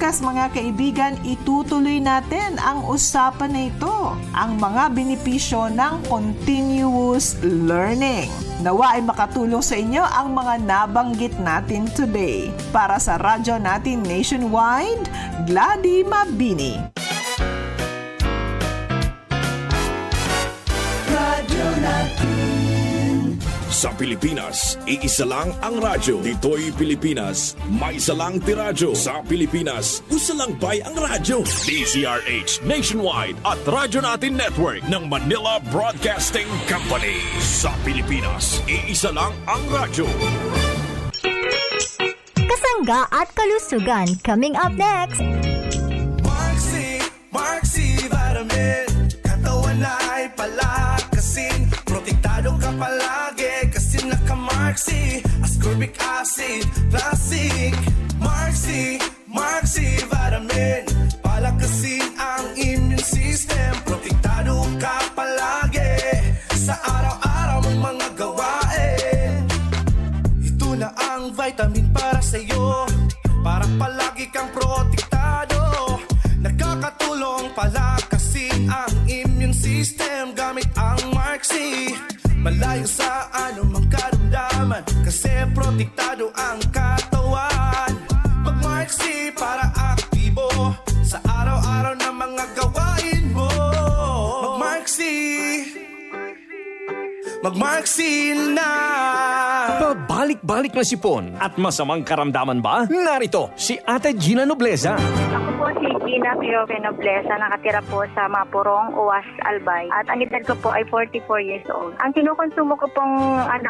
podcast mga kaibigan, itutuloy natin ang usapan na ito, ang mga benepisyo ng continuous learning. Nawa ay makatulong sa inyo ang mga nabanggit natin today. Para sa radyo natin nationwide, Gladys Mabini. Radyo natin. Sa Pilipinas, iisa lang ang radyo. Dito'y Pilipinas, may isa lang tiradyo. Sa Pilipinas, usa lang bay ang radyo. DZRH Nationwide at Radyo Natin Network ng Manila Broadcasting Company. Sa Pilipinas, iisa lang ang radyo. Kasangga at kalusugan coming up next. Marksy Vitamin. Katawan ay palakasin. Protektado ka palagi kasi naka-Marksy. Ascorbic acid, classic. Marksy Vitamin. Palakasin ang immune system. Protektado ka palagi sa araw-araw mong mga gawain. Ito na ang vitamin para sa'yo, para palagi kang protektado. Nakakatulong palakasin ang immune system gamit ang Marksy. Malayo sa anumang karamdaman kasi protektado ang katawan. Mag-Marksy para aktibo sa araw-araw na mga gawain mo. Mag-Marksy na! Pabalik-balik na sipon at masamang karamdaman ba? Narito si Ate Gina Nobleza. Ako po si Gina Pirope Nobleza, nakatira po sa Mapurong, Uwas, Albay. At ang edad ko po ay 44 years old. Ang kinukonsumo ko pong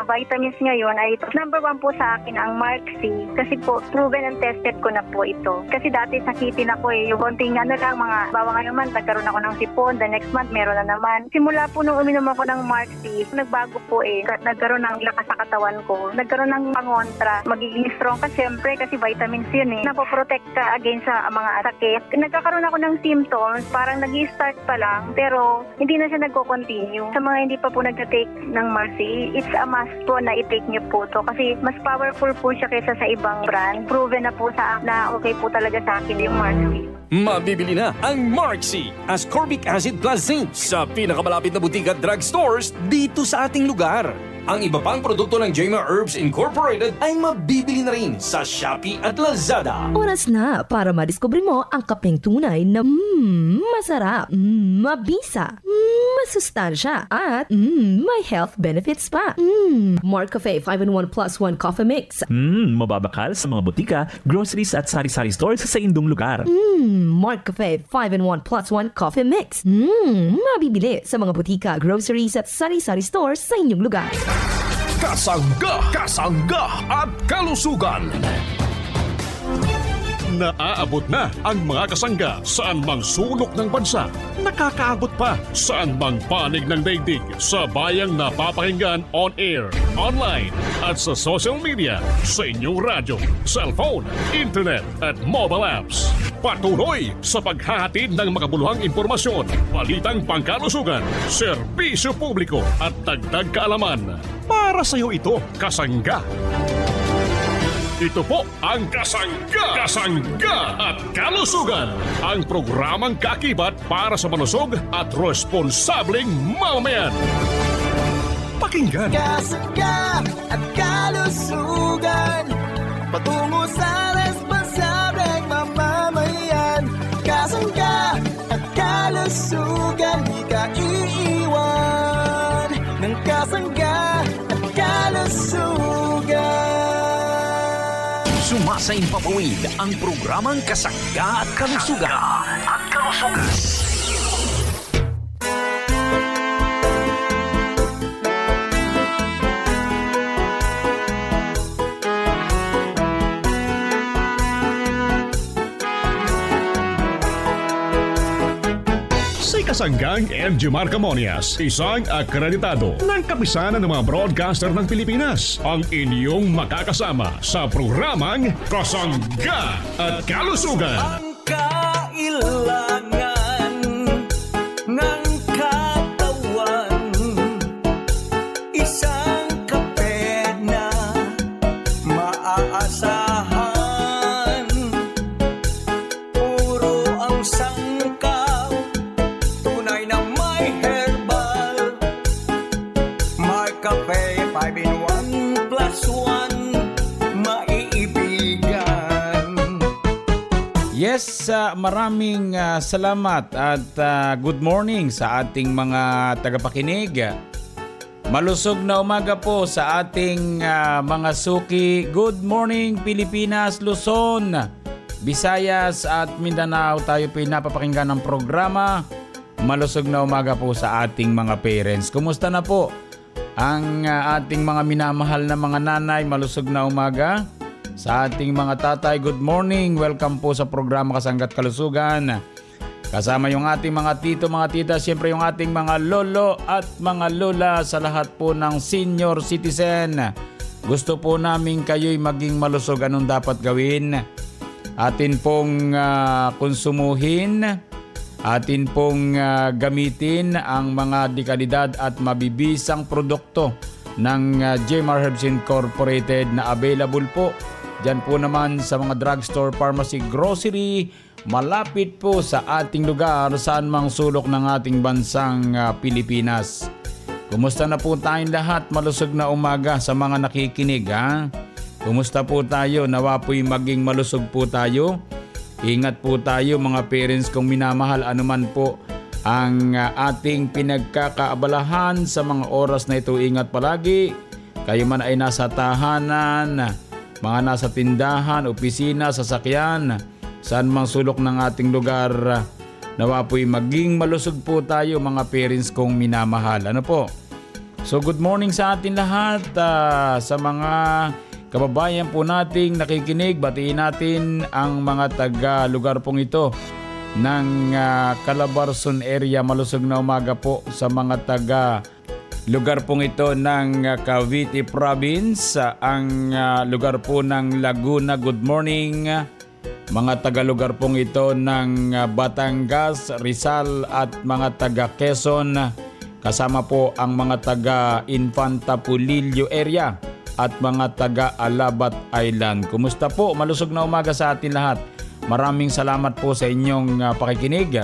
vitamins ngayon ay ito. Number 1 po sa akin ang Marksy kasi po proven and tested ko na po ito. Kasi dati sakitin ako yung konting lang, mga bawa ngayon man, nagkaroon ako ng sipon, the next month meron na naman. Simula po nung uminom ako ng Marksy, nagbago po nagkaroon ng lakas sa katawan ko, nagkaroon ng pangontra, magiging strong ka syempre kasi vitamins yun napoprotect ka against sa mga sakit. Nagkakaroon ako ng symptoms, parang nag-i-start pa lang, pero hindi na siya nagko-continue. Sa mga hindi pa po nag-take ng Marksy, it's a must po na i-take niyo po to kasi mas powerful po siya kaysa sa ibang brand. Proven na po sa na okay po talaga sa akin yung Marksy. Mabibili na ang Marksy Ascorbic Acid Plus Zinc sa pinakamalapit na butika at drugstores dito sa ating lugar. Ang iba pang produkto ng Jema Herbs Incorporated ay mabibili na rin sa Shopee at Lazada. Oras na para madiskubre mo ang kapeng tunay na masarap, mabisa, masustansya, at may health benefits pa. Mark Cafe 5-in-1 plus 1 coffee mix. Mababakal sa mga butika, groceries at sari-sari stores sa indong lugar. Mark Cafe 5-in-1 plus 1 coffee mix. Mabibili sa mga butika, groceries at sari-sari stores sa inyong lugar. Kasangga at kalusugan. Naaabot na ang mga kasangga saan mang sulok ng bansa. Nakakaabot pa saan mang panig ng daigdig sa bayang napapakinggan on air, online at sa social media, sa inyong radyo, cellphone, internet at mobile apps. Patuloy sa paghahatid ng makabuluhang impormasyon, balitang pangkalusugan, serbisyo publiko at dagdag kaalaman. Para sa iyo ito, kasangga. Ito po ang Kasangga at Kalusugan, ang programang kakibat para sa malusog at responsableng mamamayan. Pakinggan. Kasangga at Kalusugan, patungo sa responsableng mamamayan. Kasangga at Kalusugan, di ka iiwan ng Kasangga at Kalusugan. Sumasain papawid ang programang Kasangga at Kalusugan. Kasanggang MG Marcamonias, isang akreditado ng kapisanan ng mga broadcaster ng Pilipinas, ang inyong makakasama sa programang Kasangga at Kalusugan. Ang kailangan ng katawan, isang kape na maaasahan. Yes, maraming salamat at good morning sa ating mga tagapakinig. Malusog na umaga po sa ating mga suki. Good morning Pilipinas, Luzon, Visayas at Mindanao. Tayo po napapakinggan ng programa. Malusog na umaga po sa ating mga parents. Kumusta na po ang ating mga minamahal na mga nanay? Malusog na umaga. Sa ating mga tatay, good morning. Welcome po sa programa Kasanggat Kalusugan. Kasama yung ating mga tito, mga tita, siyempre yung ating mga lolo at mga lola sa lahat po ng senior citizen. Gusto po namin kayo'y maging malusog. Anong dapat gawin? Atin pong konsumuhin, atin pong gamitin ang mga dekalidad at mabibisang produkto ng Jmar Herbs Incorporated na available po diyan po naman sa mga drugstore, pharmacy, grocery, malapit po sa ating lugar saan mang sulok ng ating bansang Pilipinas. Kumusta na po tayong lahat? Malusog na umaga sa mga nakikinig, ha? Kumusta po tayo? Nawa po'y maging malusog po tayo. Ingat po tayo mga parents kung minamahal, anuman po ang ating pinagkakaabalahan sa mga oras na ito. Ingat palagi. Kayo man ay nasa tahanan, mga nasa tindahan, opisina, sasakyan, saan mang sulok ng ating lugar, nawa po'y maging malusog po tayo mga parents kong minamahal. Ano po? So good morning sa atin lahat, sa mga kababayan po nating nakikinig. Batiin natin ang mga taga-lugar pong ito ng Calabarzon area. Malusog na umaga po sa mga taga-lugar pong ito ng Cavite Province. Ang lugar po ng Laguna, good morning. Mga taga-lugar pong ito ng Batangas, Rizal at mga taga-Quezon. Kasama po ang mga taga-Infanta Pulillo area at mga taga-Alabat Island. Kumusta po? Malusog na umaga sa atin lahat. Maraming salamat po sa inyong pakikinig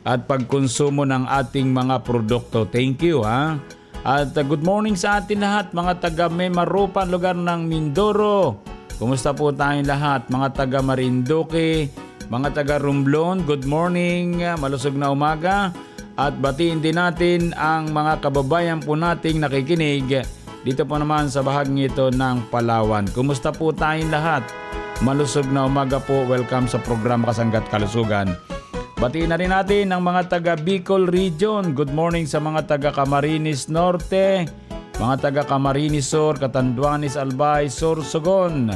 at pagkonsumo ng ating mga produkto. Thank you, ha? At good morning sa atin lahat, mga taga-Memarupan, lugar ng Mindoro. Kumusta po tayong lahat? Mga taga Marinduque, mga taga Romblon, good morning. Malusog na umaga. At batiin din natin ang mga kababayan po nating nakikinig dito po naman sa bahaging ito ng Palawan. Kumusta po tayong lahat? Malusog na umaga po. Welcome sa programa Kasanggat Kalusugan. Batiin na rin natin ang mga taga Bicol Region. Good morning sa mga taga Camarines Norte, mga taga Camarines Sur, Catanduanes, Albay, Sorsogon,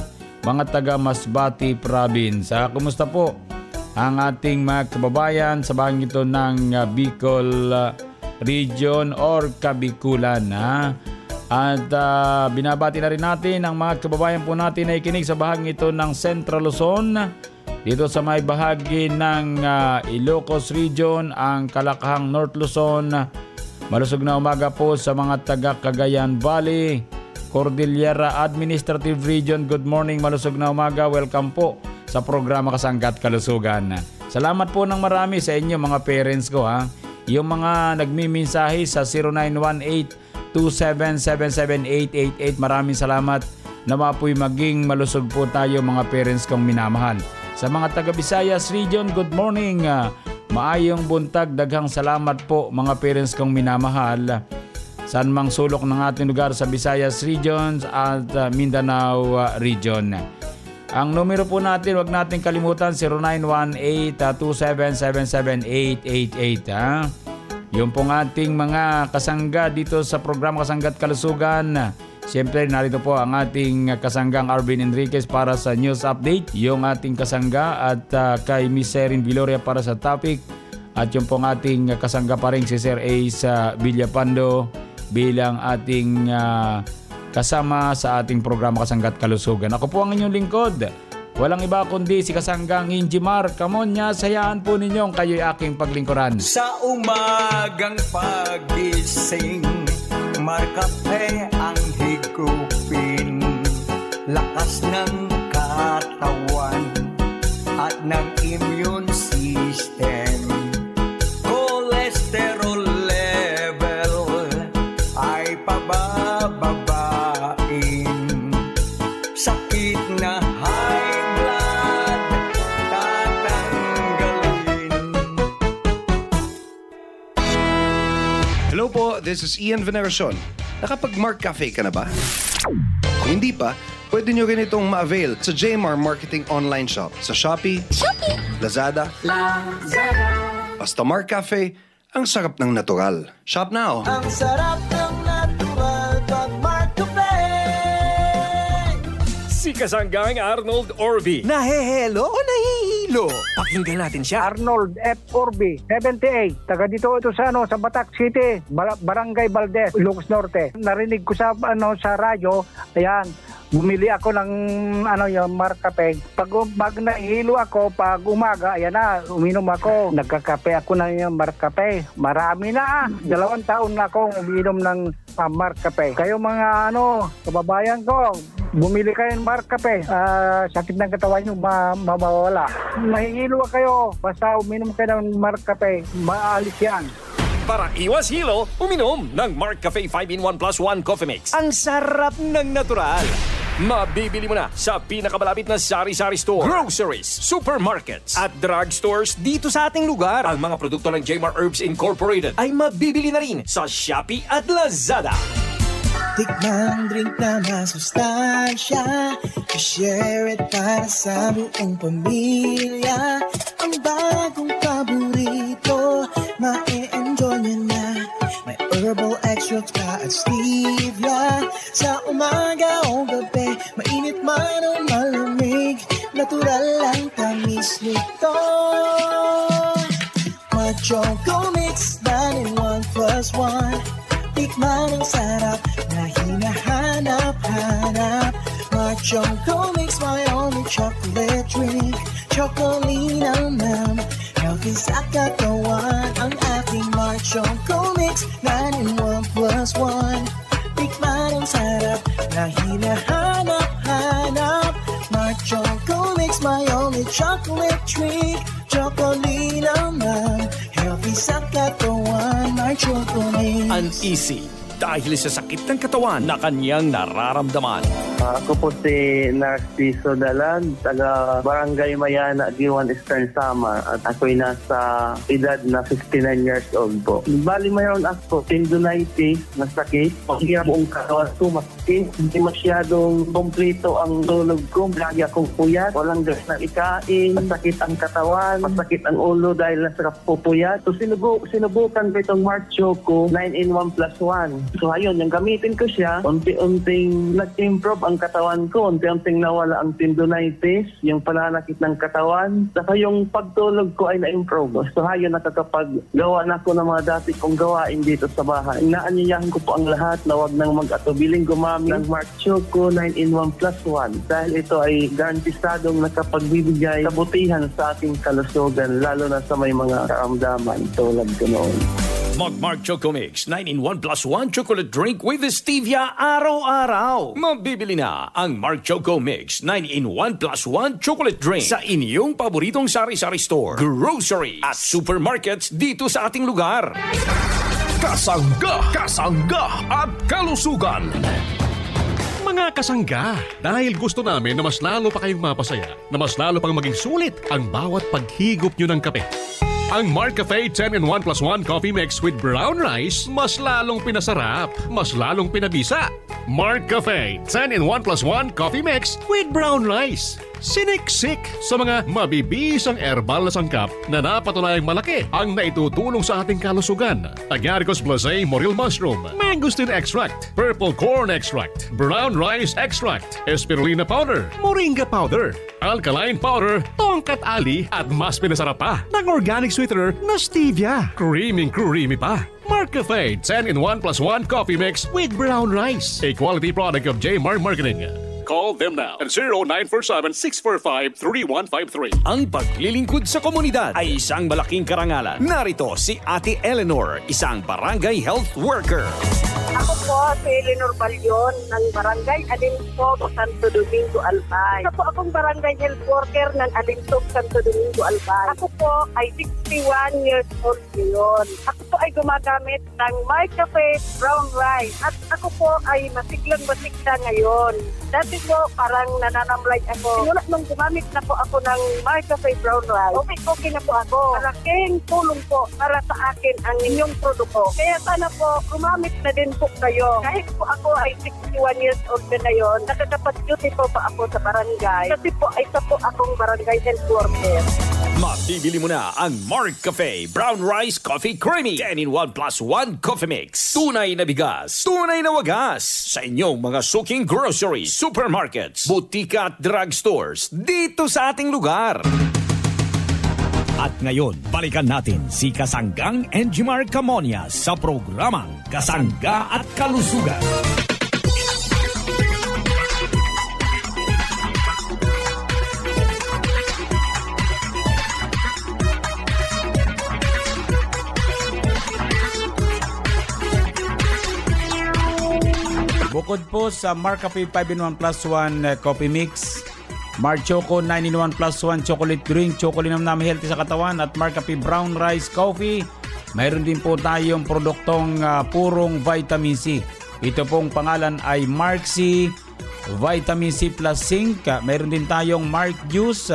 mga taga Masbate Province. Kumusta po ang ating mga kababayan sa bahaging ito ng Bicol Region or Kabikulan, ha? At binabati na rin natin ang mga kababayan po natin na ikinig sa bahaging ito ng Central Luzon, dito sa may bahagi ng Ilocos Region, ang Kalakahang North Luzon. Malusog na umaga po sa mga taga Cagayan Valley, Cordillera Administrative Region. Good morning, malusog na umaga. Welcome po sa programa Kasanggat Kalusugan. Salamat po ng marami sa inyo mga parents ko, ha. Yung mga nagmimensahe sa 0918-2777888. Maraming salamat. Nawa po'y maging malusog po tayo mga parents kong minamahal. Sa mga taga Visayas Region, good morning. Maayong buntag, daghang salamat po mga parents kong minamahal. Saan mang sulok ng ating lugar sa Visayas Region at Mindanao Region. Ang numero po natin, wag natin kalimutan, 0918-2777888. Ha? Yung pong ating mga kasangga dito sa programa Kasanggat Kalusugan. Siyempre, narito po ang ating kasanggang Arvin Enriquez para sa news update. Yung ating kasangga at kay Miss Erin Viloria para sa topic. At yung pong ating kasangga pa rin si Sir Ace Villapando bilang ating kasama sa ating programa Kasanggat Kalusugan. Ako po ang inyong lingkod. Walang iba kundi si kasanggang Injimar. Kamonya, sayaan po ninyong kayo'y aking paglingkuran. Sa umagang pagising, Markape ang higupin, lakas ng katawan at ng immune system. Cholesterol level ay pabababain. Sakit na high blood, Hello po, this is Ian Veneracion. Nakapag-Mark Cafe ka na ba? Kung hindi pa, pwede nyo rin itong ma-avail sa JMR Marketing Online Shop sa Shopee, Lazada, basta Mark Cafe, ang sarap ng natural. Shop now! Ang sarap ng natural pag Mark Cafe. Si kasanggang Arnold Orbi. Nahehelo o nahihilo? Pakinggan natin siya. Arnold F. Orbi, 78. Taga dito ito sa Batak City, Barangay Valdez, Ilocos Norte. Narinig ko sa radyo, ayan, bumili ako ng yung Mark Cafe. Pag nahihilo ako, pag umaga, ayan na, uminom ako. Nagkakape ako ng Mark Cafe. Marami na 2 taon na akong uminom ng Mark Cafe. Kayo mga kababayan ko, bumili kayo ng Mark Cafe. Sakit ng katawan nyo, mawawala. Nahihilo kayo, basta uminom kayo ng Mark Cafe, maalis yan. Para iwas hilo, uminom ng Mark Cafe 5-in-1 plus 1 Coffee Mix. Ang sarap ng natural. Mabibili mo na sa pinakamalapit na sari-sari store, groceries, supermarkets at drugstores dito sa ating lugar. Ang mga produkto ng JMR Herbs Incorporated ay mabibili na rin sa Shopee at Lazada. Tikmang drink na masustansya, i-share it para sa buong pamilya. Ang bagong paborito, ma-e-enjoy nyo na. May herbal extracts pa at stevia. Sa umaga o gabi, mainit man o malamig, natural lang tamis nito. Choco Mix, 9-in-1 plus 1. Tikman ang sarap na hinahanap-hanap. Choco Mix, my only chocolate drink. Chocolina ma'am, healthy sa katawan. Ang aking Choco Mix, 9-in-1 plus 1. Tikman ang sarap na hinahanap-hanap. Choco Mix, my only chocolate drink. Chocolina ma'am, healthy sa katawan. My Choco Mix. Uneasy dahil sa sakit ng katawan na kanyang nararamdaman. Ako po si Narciso Dalan, taga Barangay Mayana, Giwan Eastern Samar, at ako'y nasa edad na 59 years old po. Bali mayroon ako tendonitis na sakit. Hindi na buong katawan ko masakit. Hindi masyadong kompleto ang tulog ko. Lagi akong puyat. Walang gas na ikain. Masakit ang katawan. Masakit ang ulo dahil nasa pupuyat. So sinubukan ko itong Mark Choco 9-in-1 plus 1. So ayun, yung gamitin ko siya, unti-unting nag-improve ang katawan ko, unti-unting nawala ang tendonitis, yung pananakit ng katawan, saka yung pagtulog ko ay na-improve. So ayun, nakakapaggawa na ako ng mga dati kong gawain dito sa bahay. Inaanyayahan ko po ang lahat na wag nang mag-atubiling gumamit ng Mark Choco 9-in-1 plus 1 dahil ito ay garantisadong nakapagbibigay kabutihan sa aking kalusugan, lalo na sa may mga karamdaman tulad ko noon. Mag-Mark Choco Mix 9-in-1 plus 1 chocolate drink with stevia araw-araw. Mabibili na ang Mark Choco Mix 9-in-1 plus 1 chocolate drink sa inyong paboritong sari-sari store, grocery at supermarkets dito sa ating lugar. Kasangga at kalusugan. Mga kasangga, dahil gusto namin na mas lalo pa kayong mapasaya, na mas lalo pang maging sulit ang bawat paghigop nyo ng kape. Ang Mark Cafe 10-in-1 plus 1 coffee mix with brown rice, mas lalong pinasarap, mas lalong pinabisa. Mark Cafe 10-in-1 plus 1 coffee mix with brown rice. Siniksik sa mga mabibisang herbal na sangkap na napatunayang malaki ang naitutulong sa ating kalusugan. Agaricus blazei morel mushroom, mangosteen extract, purple corn extract, brown rice extract, spirulina powder, moringa powder, alkaline powder, tongkat ali at mas pinasarap pa ng organic sweetener na stevia. Creamy pa. Mark Cafe 10-in-1 plus 1 coffee mix with brown rice. A quality product of JMR Marketing. Call them now at 0947-645-3153. Ang paglilingkod sa komunidad ay isang malaking karangalan. Narito si Ate Eleanor, isang barangay health worker. Ako po si Eleanor Balyon ng Barangay Alinsog, Santo Domingo, Albay. Ako akong barangay health worker ng Alinsog, Santo Domingo, Albay. Ako po ay 61 years old ngayon. Ako po ay gumagamit ng Mark Cafe Brown Rice. At ako po ay masiglang ngayon. Dati po, parang nananamlay ako. Simula nung gumamit na po ako ng Marcafe Brown Rice, okay na po ako. Malaking tulong po para sa akin ang inyong produkto. Kaya sana po, gumamit na din po kayo. Kahit po ako ay 61 years old na ngayon, nakakapag-duty po pa ako sa barangay. Kasi po, isa po akong barangay health worker. Mabibili mo na ang Mark Cafe Brown Rice Coffee Creamy 10-in-1 plus 1 coffee mix. Tunay na bigas, tunay na wagas sa inyong mga suking groceries, supermarkets, butika at drugstores dito sa ating lugar. At ngayon, balikan natin si Kasanggang Enjimar Camonias sa programang Kasangga at Kalusugan. Bukod po sa Marcafe 5-in-1 plus 1 coffee mix, Mark Choco 9-in-1 plus 1 chocolate drink, chocolate na healthy sa katawan at Marcafe Brown Rice Coffee, mayroon din po tayong produktong purong vitamin C. Ito pong pangalan ay Mark C Vitamin C plus Zinc. Mayroon din tayong Mark Juice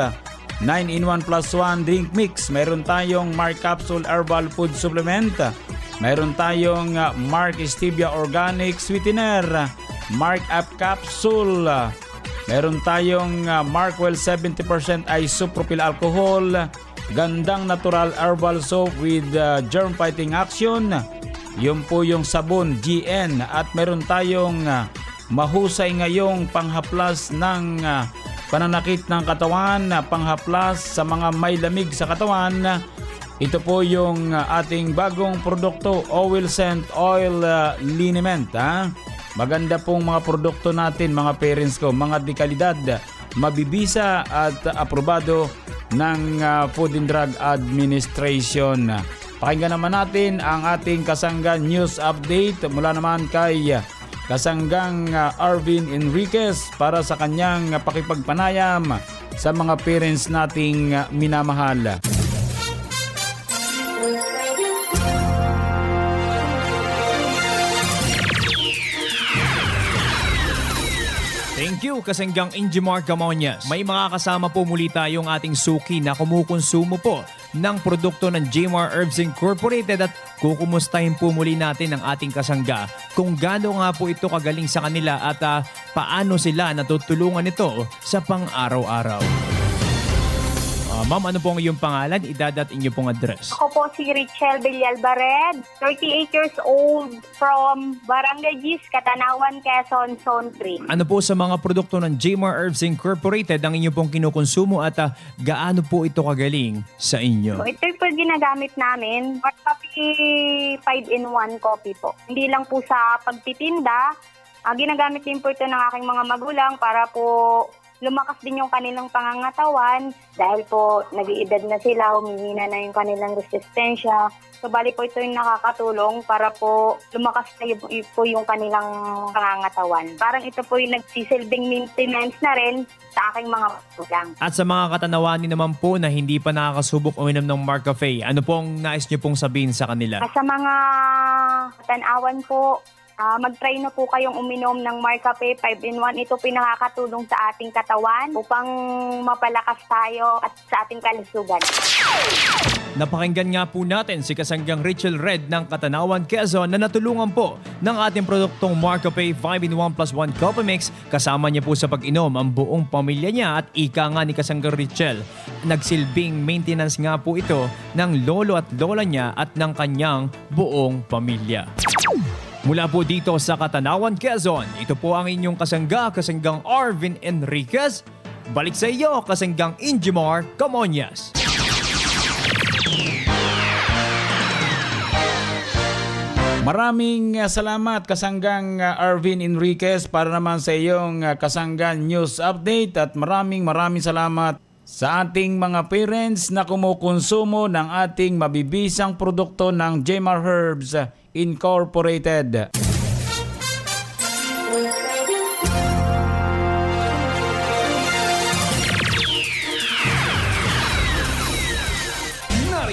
9-in-1 plus 1 drink mix. Mayroon tayong Mark Capsule Herbal Food Supplement. Mayroon tayong Mark Stevia Organic Sweetener, Mark Up Capsule. Meron tayong Markwell 70% isopropyl alcohol, gandang natural herbal soap with germ fighting action. Yun po yung sabon GN. At meron tayong mahusay ngayong panghaplas ng pananakit ng katawan, panghaplas sa mga may lamig sa katawan. Ito po yung ating bagong produkto, Oil Scent Oil Liniment. Maganda pong mga produkto natin, mga parents ko, mga dekalidad, mabibisa at aprobado ng Food and Drug Administration. Pakinggan naman natin ang ating Kasangga News Update mula naman kay Kasanggang Arvin Enriquez para sa kanyang pakipagpanayam sa mga parents nating minamahal. Thank you, Kasanggang Enjimar Camonias. May mga kasama po muli tayong ating suki na kumukonsumo po ng produkto ng Jmar Herbs Incorporated at kukumustahin po muli natin ang ating kasangga kung gaano nga po ito kagaling sa kanila at paano sila natutulungan ito sa pang-araw-araw. Ma'am, ano po ang iyong pangalan, edad at inyong pong address? Ako po si Richelle Villalbared, 38 years old, from Barangay Gis, Katanawan, Quezon, Zone 3. Ano po sa mga produkto ng Jmar Herbs Incorporated ang inyong pong kinukonsumo at gaano po ito kagaling sa inyo? So, ito po ginamit namin, Marcafe 5-in-1 coffee po. Hindi lang po sa pagtitinda, ginagamit din po ito ng aking mga magulang para po lumakas din yung kanilang pangangatawan dahil po nag-iedad na sila, humihina na yung kanilang resistensya. So bali po ito yung nakakatulong para po lumakas na po yung kanilang pangangatawan. Parang ito po yung nagsisilbing maintenance na rin sa aking mga magulang. At sa mga katanawani naman po na hindi pa nakakasubok uminom ng Marcafe, ano pong nais niyo pong sabihin sa kanila? Sa mga katanawan po, mag-try na po kayong uminom ng Marcafe 5-in-1. Ito pinakakatulong sa ating katawan upang mapalakas tayo at sa ating kalusugan. Napakinggan nga po natin si Kasanggang Richelle Red ng Katanawan, Quezon na natulungan po ng ating produktong Marcafe 5-in-1 plus 1 Coffee Mix. Kasama niya po sa pag-inom ang buong pamilya niya at ika nga ni Kasanggang Richelle. Nagsilbing maintenance nga po ito ng lolo at lola niya at ng kanyang buong pamilya. Mula po dito sa Katanawan, Quezon, ito po ang inyong kasangga, Kasanggang Arvin Enriquez. Balik sa iyo, Kasanggang Enjimar Camonias. Maraming salamat, Kasanggang Arvin Enriquez, para naman sa iyong Kasangga News Update at maraming salamat sa ating mga parents na kumukonsumo ng ating mabibisang produkto ng Jmar Herbs Incorporated.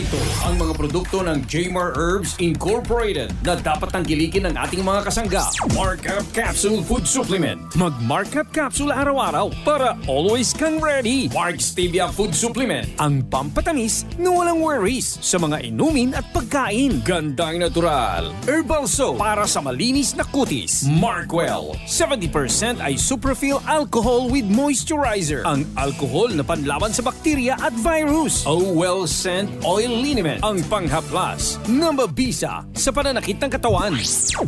Narito ang mga produkto ng Jmar Herbs Incorporated na dapat tangkilikin ng ating mga kasangga. Markup Capsule Food Supplement. Mag-Markup Capsule araw-araw para always kang ready. Mark Stevia Food Supplement. Ang pampatamis na walang worries sa mga inumin at pagkain. Gandang natural. Herbal soap para sa malinis na kutis. Markwell. 70% ay Suprafill alcohol with moisturizer. Ang alcohol na panlaban sa bakterya at virus. Well Scent Oil Liniment, ang panghaplas na mabisa sa pananakit ng katawan.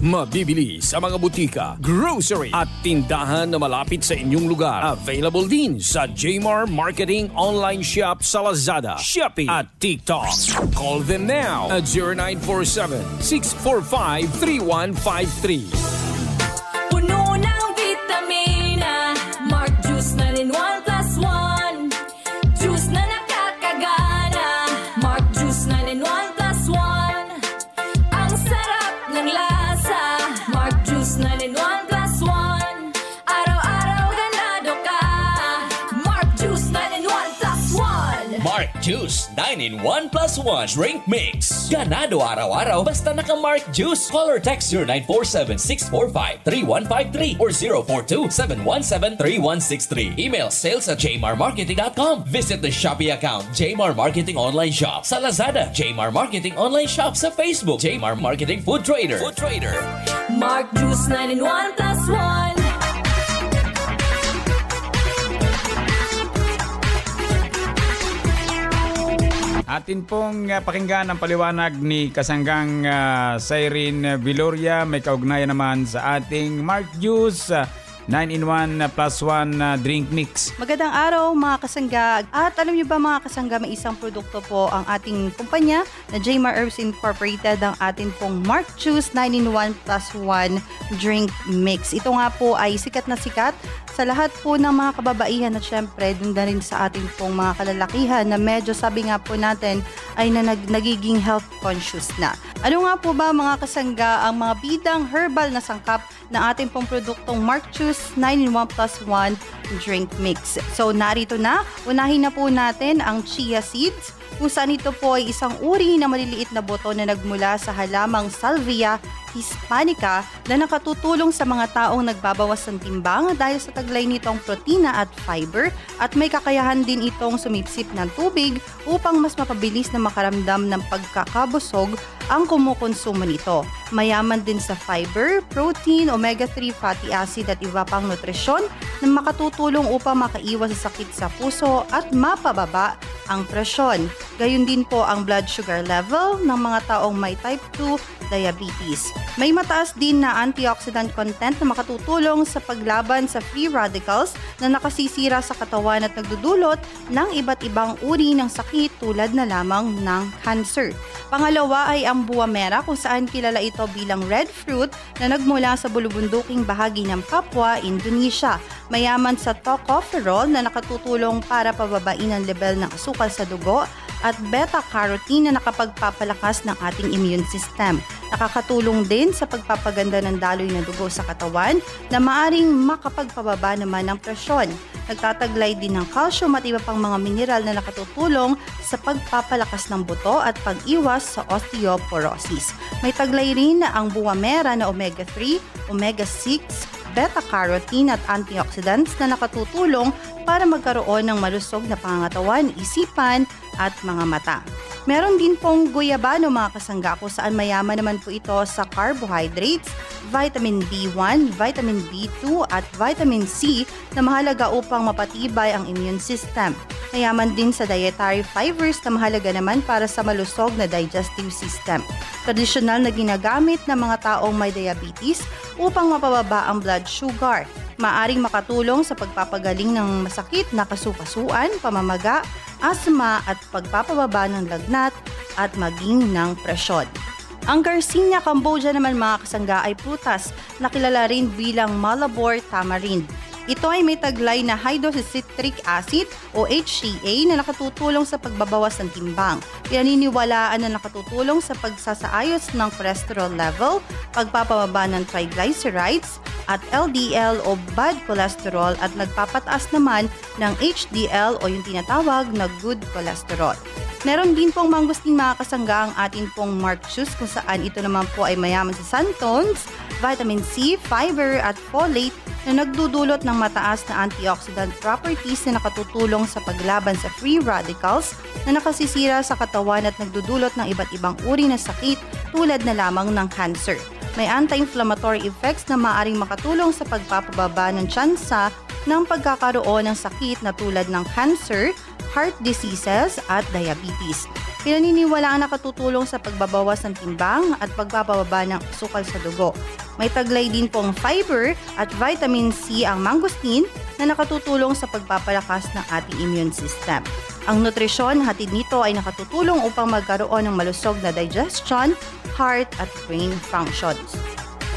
Mabibili sa mga butika, grocery at tindahan na malapit sa inyong lugar. Available din sa Jmar Marketing Online Shop sa Lazada, Shopee at TikTok. Call them now at 0947-645-3153. Puno ng vitamina, Mark Juice 9-in-1+1. Juice na nakakagana, Mark Juice 9-in-1+1. Ang sarap ng lasa, Mark Juice 9-in-1+1. Araw-araw ganado ka, Mark Juice 9-in-1+1. Mark Juice 9-in-1+1 Drink Mix. Ganado araw-araw basta naka-Mark Juice. Call or text 0947-645-3153 or 042-717-3163. Email sales@jmarmarketing.com. Visit the Shopee account Jmar Marketing Online Shop. Sa Lazada, Jmar Marketing Online Shop. Sa Facebook, Jmar Marketing Food Trader. Mark Juice 9-in-1+1. Atin pong pakinggan ang paliwanag ni Kasanggang Cyrene Viloria. May kaugnayan naman sa ating Mark Juice 9-in-1+1 drink mix. Magandang araw mga kasangga. At alam niyo ba mga kasangga, may isang produkto po ang ating kumpanya na Jmar Herbs Incorporated, ang atin pong Mark Juice 9-in-1+1 drink mix. Ito nga po ay sikat na sikat sa lahat po ng mga kababaihan at syempre dun na rin sa ating pong mga kalalakihan na medyo sabi nga po natin ay nagiging health conscious na. Ano nga po ba mga kasangga ang mga bidang herbal na sangkap ng ating pong produktong Mark Juice 9-in-1+1 drink mix? So narito na, unahin na po natin ang chia seeds, kung saan ito po ay isang uri na maliliit na buto na nagmula sa halamang Salvia hispanica na nakatutulong sa mga taong nagbabawas ng timbang dahil sa taglay nitong protina at fiber, at may kakayahan din itong sumipsip ng tubig upang mas mapabilis na makaramdam ng pagkakabusog ang kumukonsumo nito. Mayaman din sa fiber, protein, omega-3 fatty acid at iba pang nutrisyon na makatutulong upang makaiwas sa sakit sa puso at mapababa ang presyon. Gayun din po ang blood sugar level ng mga taong may type 2 diabetes. May mataas din na antioxidant content na makatutulong sa paglaban sa free radicals na nakasisira sa katawan at nagdudulot ng iba't ibang uri ng sakit tulad na lamang ng cancer. Pangalawa ay ang buwa mera, kung saan kilala ito bilang red fruit na nagmula sa bulubunduking bahagi ng Papua, Indonesia. Mayaman sa tocopherol na nakatutulong para pababain ang level ng asukal sa dugo at beta-carotene na nakapagpapalakas ng ating immune system. Nakakatulong din sa pagpapaganda ng daloy ng dugo sa katawan na maaring makapagpababa naman ng presyon. Nagtataglay din ng calcium at iba pang mga mineral na nakatutulong sa pagpapalakas ng buto at pag-iwas sa osteoporosis. May taglay rin na ang buwa mera na omega-3, omega-6, beta-carotene at antioxidants na nakatutulong para magkaroon ng malusog na pangangatawan, isipan at mga mata. Meron din pong guyabano mga kasangga, kung saan mayaman naman po ito sa carbohydrates, vitamin B1, vitamin B2 at vitamin C na mahalaga upang mapatibay ang immune system. Mayaman din sa dietary fibers na mahalaga naman para sa malusog na digestive system. Tradisyonal na ginagamit ng mga taong may diabetes upang mapababa ang blood sugar. Maaring makatulong sa pagpapagaling ng masakit na kasukasuan, pamamaga, asma at pagpapababa ng lagnat at maging ng presyon. Ang Garcinia cambogia naman mga kasangga ay prutas na kilala rin bilang Malabor tamarind. Ito ay may taglay na hydroxycitric acid o HCA na nakatutulong sa pagbabawas ng timbang. Pinaniniwalaan na nakatutulong sa pagsasaayos ng cholesterol level, pagpapababa ng triglycerides at LDL o bad cholesterol at nagpapataas naman ng HDL o yung tinatawag na good cholesterol. Meron din pong mangustin mga kasangga ang atin pong Mark Juice kung saan ito naman po ay mayaman sa santones, vitamin C, fiber at folate na nagdudulot ng mataas na antioxidant properties na nakatutulong sa paglaban sa free radicals na nakasisira sa katawan at nagdudulot ng iba't ibang uri na sakit tulad na lamang ng cancer. May anti-inflammatory effects na maaaring makatulong sa pagpapababa ng tsansa ng pagkakaroon ng sakit na tulad ng cancer, heart diseases at diabetes. Pinaniniwalaang nakatutulong sa pagbabawas ng timbang at pagpapababa ng sukal sa dugo. May taglay din pong fiber at vitamin C ang mangosteen na nakatutulong sa pagpapalakas ng ating immune system. Ang nutrisyon, hatid nito ay nakatutulong upang magkaroon ng malusog na digestion, heart at brain functions.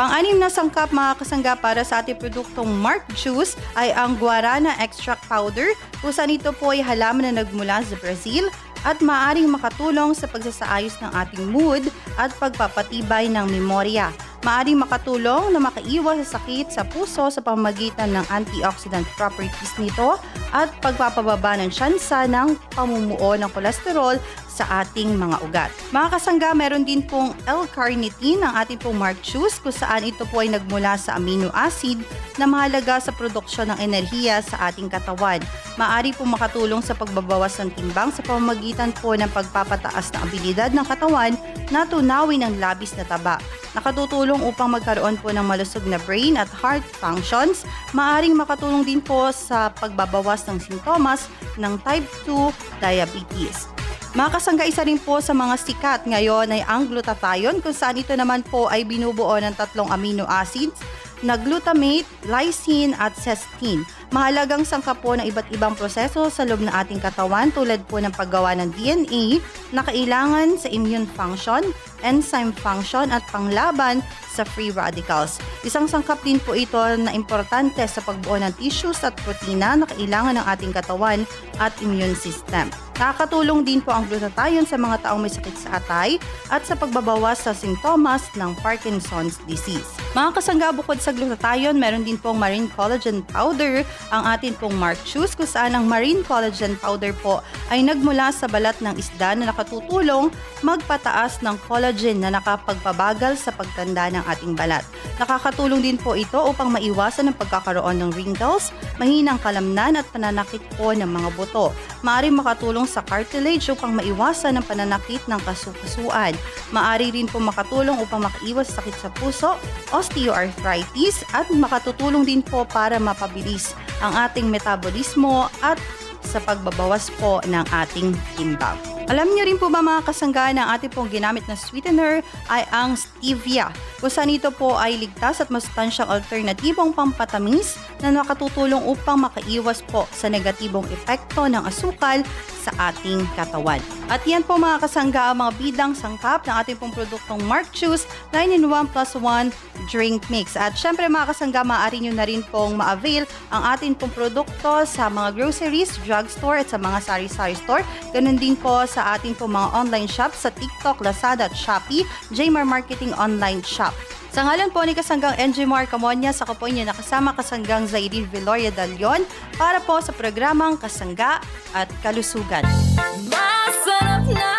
Pang-anim na sangkap mga kasangga para sa ating produktong Mark Juice ay ang guarana extract powder kung saan ito po ay halaman na nagmula sa Brazil at maaaring makatulong sa pagsasaayos ng ating mood at pagpapatibay ng memorya. Maaaring makatulong na makaiwas sa sakit sa puso sa pamamagitan ng antioxidant properties nito at pagpapababa ng tsansa ng pamumuo ng kolesterol sa ating mga ugat. Mga kasangga, meron din pong L-carnitine ang ating pong Mark Juice kung saan ito po ay nagmula sa amino acid na mahalaga sa produksyon ng enerhiya sa ating katawan. Maaari pong makatulong sa pagbabawas ng timbang sa pamamagitan po ng pagpapataas ng abilidad ng katawan na tunawin ang labis na taba. Nakatutulong upang magkaroon po ng malusog na brain at heart functions. Maaring makatulong din po sa pagbabawas ng sintomas ng type 2 diabetes. Mga kasangga, isa rin po sa mga sikat ngayon ay ang glutathione kung saan ito naman po ay binubuo ng 3 amino acids na glutamate, lysine at cysteine. Mahalagang sangkap po ng iba't ibang proseso sa loob ng ating katawan tulad po ng paggawa ng DNA na kailangan sa immune function, enzyme function at panglaban sa free radicals. Isang sangkap din po ito na importante sa pagbuo ng tissues at protina na kailangan ng ating katawan at immune system. Nakakatulong din po ang glutathione sa mga taong may sakit sa atay at sa pagbabawas sa sintomas ng Parkinson's disease. Mga kasangga, bukod sa glutathione, meron din pong marine collagen powder ang atin pong Mark Juice kung saan ang marine collagen powder po ay nagmula sa balat ng isda na nakatutulong magpataas ng collagen na nakapagpabagal sa pagtanda ng ating balat. Nakakatulong din po ito upang maiwasan ang pagkakaroon ng wrinkles, mahinang kalamnan at pananakit po ng mga buto. Maaaring makatulong sa cartilage upang maiwasan ang pananakit ng kasukasuan. Maaari rin po makatulong upang makaiwas sakit sa puso, osteoarthritis at makatutulong din po para mapabilis ang ating metabolismo at sa pagbabawas po ng ating timbang. Alam niyo rin po ba mga kasangga na ang ating pong ginamit na sweetener ay ang stevia, kung saan ito po ay ligtas at masustansyang alternatibong pampatamis na nakatutulong upang makaiwas po sa negatibong epekto ng asukal sa ating katawan. At yan po mga kasangga ang mga bidang sangkap ng ating pong produktong Mark Juice 9-in-1 plus 1 drink mix. At syempre mga kasangga, maaari nyo na rin pong ma-avail ang ating pong produkto sa mga groceries, drugstore at sa mga sari-sari store. Ganun din po sa ating pong mga online shop sa TikTok, Lazada at Shopee, Jmar Marketing Online Shop. Sa ngalan po ni Kasanggang Enjimar Camonias, ako po inyo nakasama Kasanggang Zairil Viloria Dalion para po sa programang Kasangga at Kalusugan. Masarap na,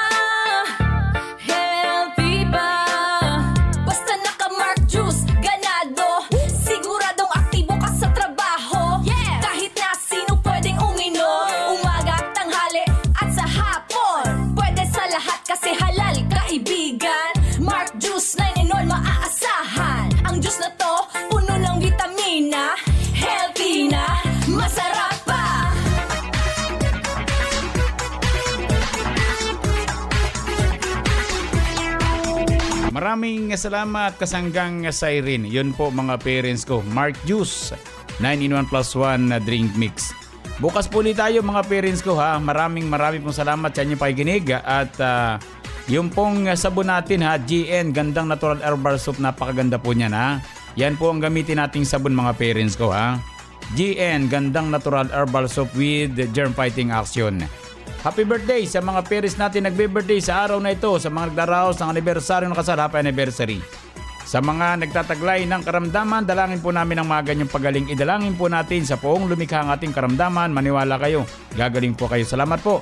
healthy ba? Basta naka-Mark Juice, ganado. Siguradong aktibo ka sa trabaho. Kahit na sino pwedeng uminom, umaga, tanghali at sa hapon. Pwede sa lahat kasi halal, kaibigan. Mark Juice 9-in-1 maaasahan. Ang juice na to, puno ng vitamina, healthy na, masarap pa. Maraming salamat Kasanggang Cyrene. Yun po mga parents ko. Mark Juice 9-in-1 plus 1 na drink mix. Bukas po ulit tayo mga parents ko ha. Maraming pong salamat sa inyong pakikinig. At yung pong sabon natin ha, GN, Gandang Natural Herbal Soap, napakaganda po niyan ha. Yan po ang gamitin nating sabon mga parents ko ha. GN, Gandang Natural Herbal Soap with germ fighting action. Happy birthday sa mga parents natin nagbe-birthday sa araw na ito, sa mga nagdaraos ng anibersaryo ng kasal, happy anniversary. Sa mga nagtataglay ng karamdaman, dalangin po namin ang mga ganyang pagaling. Idalangin po natin sa poong lumikha ang ating karamdaman. Maniwala kayo, gagaling po kayo. Salamat po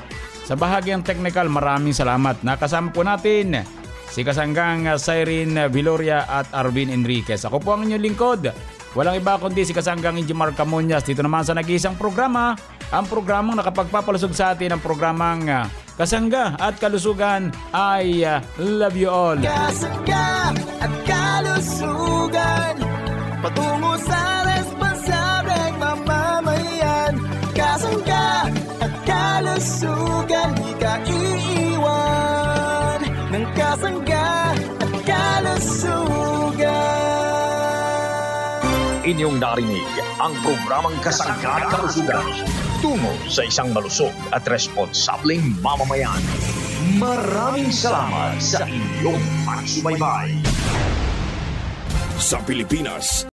Sa bahagyang technical, maraming salamat. Nakasama po natin si Kasanggang Cyrene Viloria at Arvin Enriquez. Ako po ang inyong lingkod. Walang iba kundi si Kasanggang Enjimar Camonias. Dito naman sa nag-iisang programa, ang programang nakapagpapalusog sa atin ang programang Kasangga at Kalusugan. I love you all. Kasangga at Kalusugan, patungo sa responsableng mamamayan. Kasangga at Kalusugan, di ka iiwan ng Kasangga at Kalusugan. Inyong narinig ang programang Kasangga at Kalusugan tungo sa isang malusog at responsableng mamamayan. Maraming salamat sa inyong pagsubaybay. Sa Pilipinas,